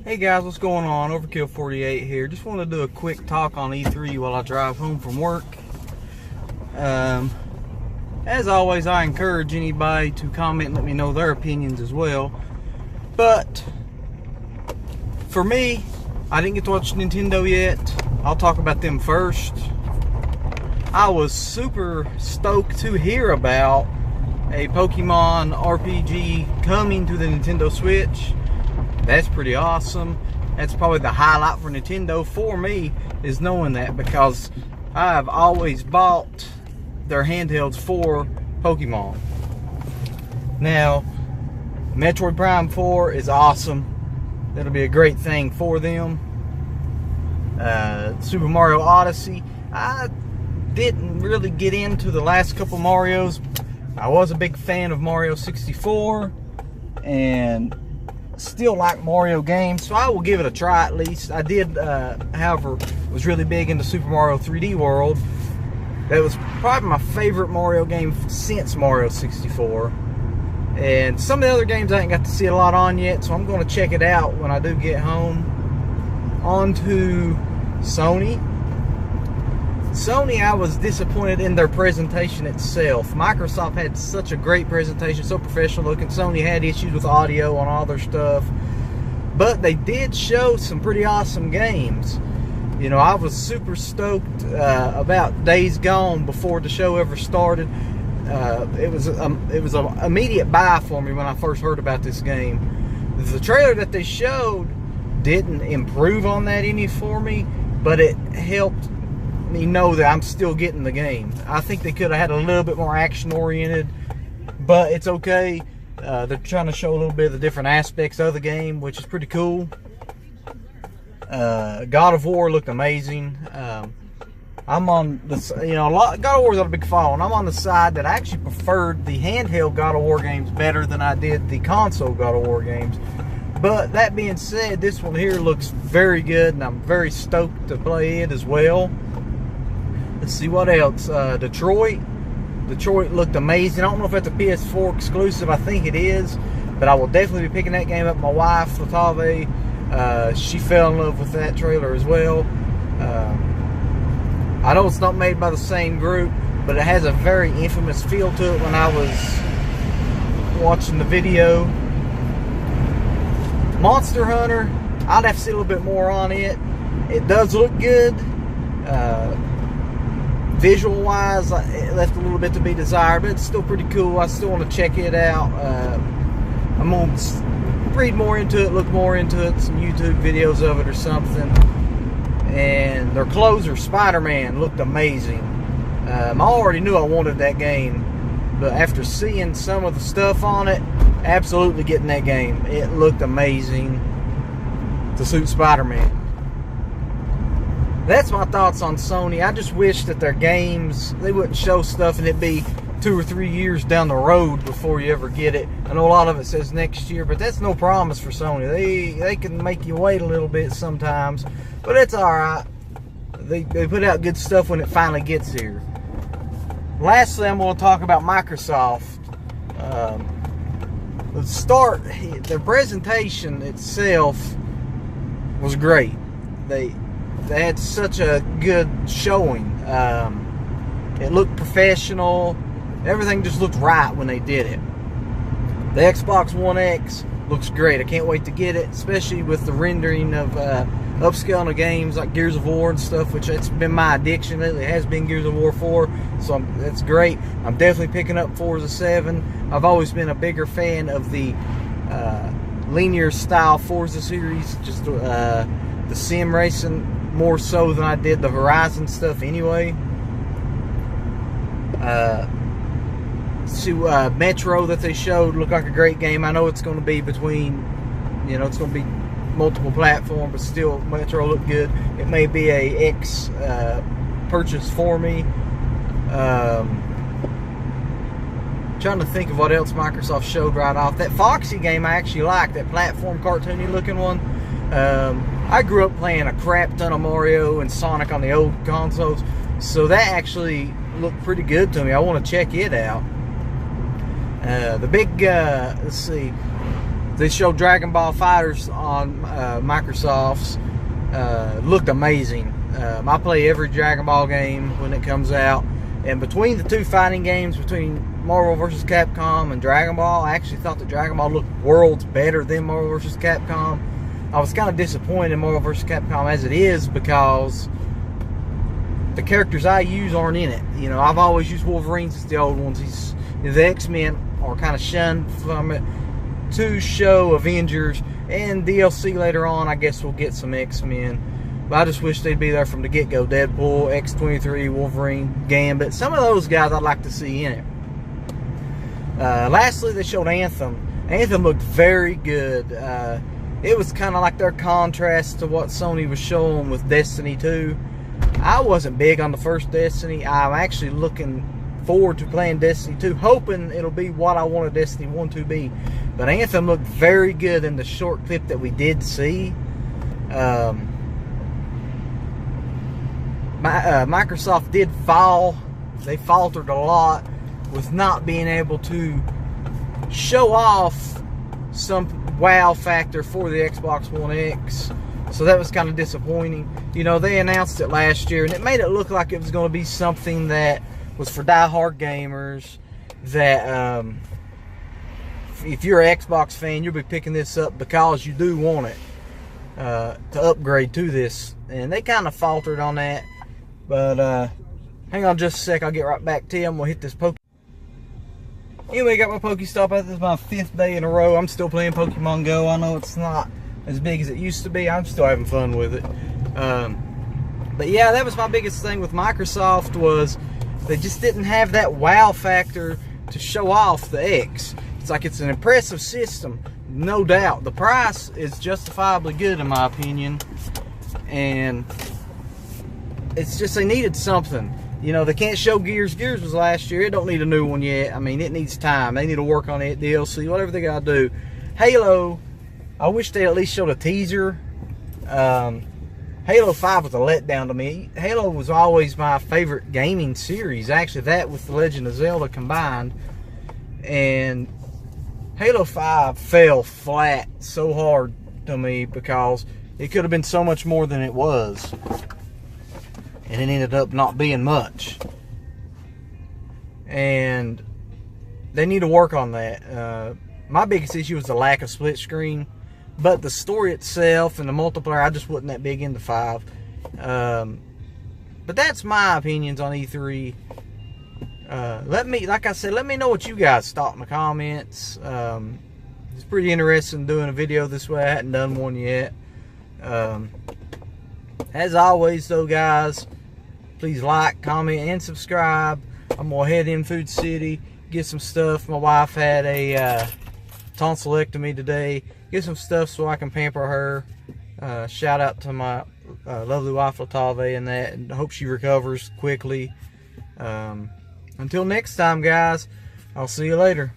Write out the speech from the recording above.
Hey guys, what's going on? Overkill 48 here. Just wanted to do a quick talk on E3 while I drive home from work. As always, I encourage anybody to comment and let me know their opinions as well. But for me, I didn't get to watch Nintendo yet. I'll talk about them first. I was super stoked to hear about a Pokemon RPG coming to the Nintendo Switch. That's pretty awesome. That's probably the highlight for Nintendo for me, is knowing that, because I've always bought their handhelds for Pokemon. Now, Metroid Prime 4 is awesome. That'll be a great thing for them. Super Mario Odyssey, I didn't really get into the last couple Marios. I was a big fan of Mario 64 and still like Mario games, so I will give it a try at least. I did, however, was really big into Super Mario 3D World. That was probably my favorite Mario game since Mario 64. And some of the other games I ain't got to see a lot on yet, so I'm going to check it out when I do get home. On to Sony. Sony, I was disappointed in their presentation itself. Microsoft had such a great presentation, so professional looking. Sony had issues with audio on all their stuff, but they did show some pretty awesome games. You know, I was super stoked about Days Gone before the show ever started. It was an immediate buy for me when I first heard about this game. The trailer that they showed didn't improve on that any for me, but it helped me know that I'm still getting the game. I think they could have had a little bit more action oriented, but it's okay. They're trying to show a little bit of the different aspects of the game, which is pretty cool. God of War looked amazing. I'm on the, God of War's not a big following. I'm on the side that I actually preferred the handheld God of War games better than I did the console God of War games. But that being said, this one here looks very good, and I'm very stoked to play it as well. Let's see what else. Detroit looked amazing. I don't know if that's a PS4 exclusive. I think it is, but I will definitely be picking that game up. My wife, Latave, she fell in love with that trailer as well. I know it's not made by the same group, but it has a very infamous feel to it when I was watching the video. Monster Hunter, I'd have to see a little bit more on it. It does look good. Visual wise, it left a little bit to be desired, but it's still pretty cool. I still want to check it out. I'm going to read more into it, look more into it, some YouTube videos of it or something. And their closer, Spider-Man, looked amazing. I already knew I wanted that game, but after seeing some of the stuff on it, absolutely getting that game. It looked amazing to suit Spider-Man. That's my thoughts on Sony. I just wish that their games, they wouldn't show stuff and it'd be 2 or 3 years down the road before you ever get it. I know a lot of it says next year, but that's no promise for Sony. They can make you wait a little bit sometimes, but it's alright. They put out good stuff when it finally gets here. Lastly, I'm going to talk about Microsoft. Their presentation itself was great. They had such a good showing. It looked professional. Everything just looked right when they did it. The Xbox One X looks great. I can't wait to get it, especially with the rendering of upscaling of games like Gears of War and stuff, which it's been my addiction lately. It has been Gears of War 4, so that's great. I'm definitely picking up Forza 7. I've always been a bigger fan of the linear style Forza series, just the sim racing, more so than I did the Horizon stuff anyway. Metro that they showed looked like a great game. I know it's going to be between, it's going to be multiple platforms, but still, Metro looked good. It may be a X purchase for me. Trying to think of what else Microsoft showed right off. That Foxy game I actually liked, that platform cartoony looking one. I grew up playing a crap ton of Mario and Sonic on the old consoles, so that actually looked pretty good to me. I want to check it out. The big, let's see, They showed Dragon Ball FighterZ on Microsoft's. Looked amazing. I play every Dragon Ball game when it comes out. And between the two fighting games, between Marvel vs. Capcom and Dragon Ball, I actually thought that Dragon Ball looked worlds better than Marvel vs. Capcom. I was kind of disappointed in Marvel vs. Capcom as it is, because the characters I use aren't in it. You know, I've always used Wolverine since the old ones. The X-Men are kind of shunned from it to show Avengers, and DLC later on I guess we'll get some X-Men. But I just wish they'd be there from the get-go. Deadpool, X-23, Wolverine, Gambit. Some of those guys I'd like to see in it. Lastly, they showed Anthem. Anthem looked very good. It was kind of like their contrast to what Sony was showing with Destiny 2. I wasn't big on the first Destiny. I'm actually looking forward to playing Destiny 2, hoping it'll be what I wanted Destiny 1 to be. But Anthem looked very good in the short clip that we did see. Microsoft did fall. They faltered a lot with not being able to show off some wow factor for the Xbox One X. So that was kind of disappointing. You know, they announced it last year, and it made it look like it was going to be something that was for die-hard gamers, that if you're an Xbox fan, you'll be picking this up because you do want it to upgrade to this. And they kind of faltered on that. But hang on just a sec, I'll get right back to you. I'm going to hit this Poke. Anyway, got my Pokestop out. This is my 5th day in a row. I'm still playing Pokemon Go. I know it's not as big as it used to be. I'm still having fun with it. But yeah, that was my biggest thing with Microsoft, was they just didn't have that wow factor to show off the X. It's like, it's an impressive system, no doubt. The price is justifiably good in my opinion. And it's just, they needed something. You know, they can't show Gears. Gears was last year. It don't need a new one yet. I mean, it needs time. They need to work on it, DLC, whatever they gotta do. Halo, I wish they at least showed a teaser. Halo 5 was a letdown to me. Halo was always my favorite gaming series. Actually, that with The Legend of Zelda combined. And Halo 5 fell flat so hard to me because it could have been so much more than it was. And it ended up not being much. And they need to work on that. My biggest issue was the lack of split screen. But the story itself and the multiplayer, I just wasn't that big into 5. But that's my opinions on E3. Like I said, let me know what you guys thought in the comments. It's pretty interesting doing a video this way. I hadn't done one yet. As always though, guys, please like, comment, and subscribe. I'm going to head in Food City, get some stuff. My wife had a tonsillectomy today. Get some stuff so I can pamper her. Shout out to my lovely wife, Latave, and that. And I hope she recovers quickly. Until next time, guys, I'll see you later.